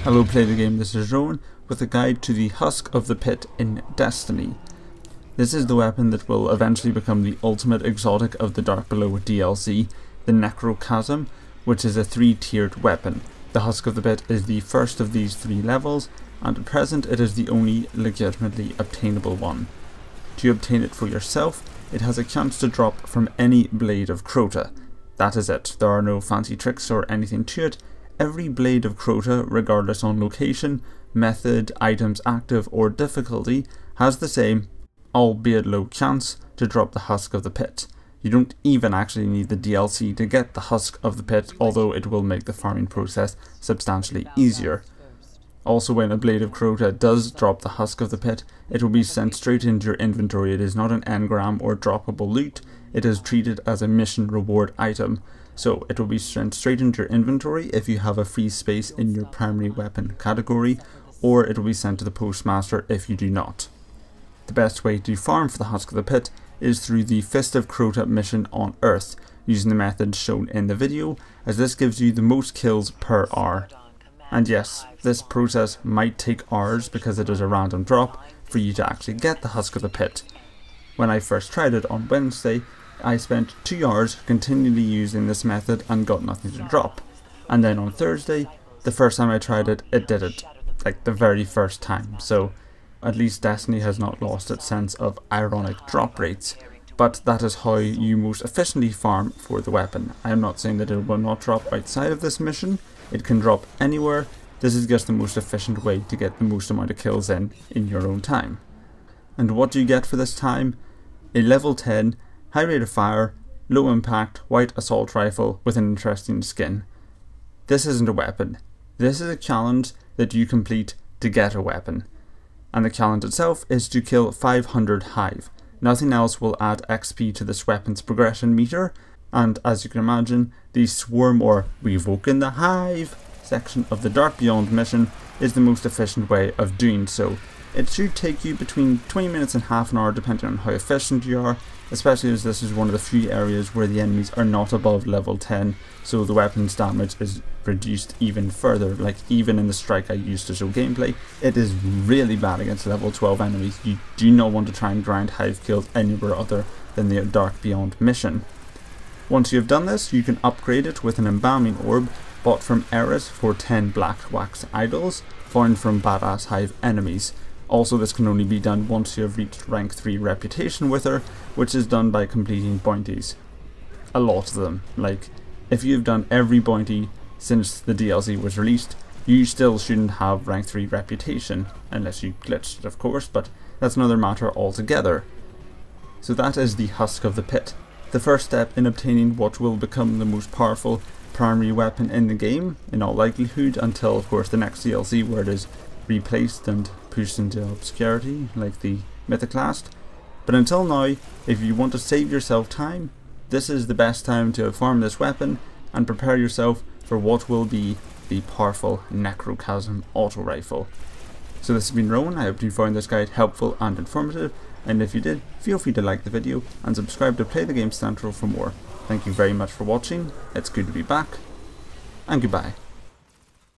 Hello Play the Game, this is Rowan with a guide to the Husk of the Pit in Destiny. This is the weapon that will eventually become the ultimate exotic of the Dark Below DLC, the Necrochasm, which is a 3-tiered weapon. The Husk of the Pit is the first of these 3 levels, and at present it is the only legitimately obtainable one. To obtain it for yourself, it has a chance to drop from any Blade of Crota. That is it, there are no fancy tricks or anything to it. Every Blade of Crota, regardless on location, method, items active or difficulty, has the same, albeit low chance, to drop the Husk of the Pit. You don't even actually need the DLC to get the Husk of the Pit, although it will make the farming process substantially easier. Also, when a Blade of Crota does drop the Husk of the Pit, it will be sent straight into your inventory. It is not an engram or droppable loot, it is treated as a mission reward item. So it will be sent straight into your inventory if you have a free space in your primary weapon category, or it will be sent to the postmaster if you do not. The best way to farm for the Husk of the Pit is through the Fist of Crota mission on Earth, using the methods shown in the video, as this gives you the most kills per hour. And yes, this process might take hours because it is a random drop for you to actually get the Husk of the Pit. When I first tried it on Wednesday, I spent 2 hours continually using this method and got nothing to drop. And then on Thursday, the first time I tried it, it did it. Like the very first time. So at least Destiny has not lost its sense of ironic drop rates. But that is how you most efficiently farm for the weapon. I am not saying that it will not drop outside of this mission. It can drop anywhere. This is just the most efficient way to get the most amount of kills in your own time. And what do you get for this time? A level 10 high rate of fire, low impact, white assault rifle with an interesting skin. This isn't a weapon. This is a challenge that you complete to get a weapon. And the challenge itself is to kill 500 hive. Nothing else will add XP to this weapon's progression meter, and as you can imagine, the swarm or revoke in the hive section of the Dark Beyond mission is the most efficient way of doing so. It should take you between 20 minutes and half an hour depending on how efficient you are, especially as this is one of the few areas where the enemies are not above level 10, so the weapon's damage is reduced even further. Like even in the strike I used to show gameplay, it is really bad against level 12 enemies. You do not want to try and grind hive kills anywhere other than the Dark Beyond mission. Once you have done this, you can upgrade it with an embalming orb bought from Eris for 10 black wax idols found from badass hive enemies. Also, this can only be done once you have reached rank 3 reputation with her, which is done by completing bounties. A lot of them. Like, if you've done every bounty since the DLC was released, you still shouldn't have rank 3 reputation, unless you glitched it of course, but that's another matter altogether. So that is the Husk of the Pit. The first step in obtaining what will become the most powerful primary weapon in the game, in all likelihood, until of course the next DLC where it is replaced and pushed into obscurity like the Mythoclast. But until now, if you want to save yourself time, this is the best time to farm this weapon and prepare yourself for what will be the powerful Necrochasm auto rifle. So this has been Rowan. I hope you found this guide helpful and informative, and if you did, feel free to like the video and subscribe to PLAYtheGAMEcentral for more. Thank you very much for watching, it's good to be back, and goodbye.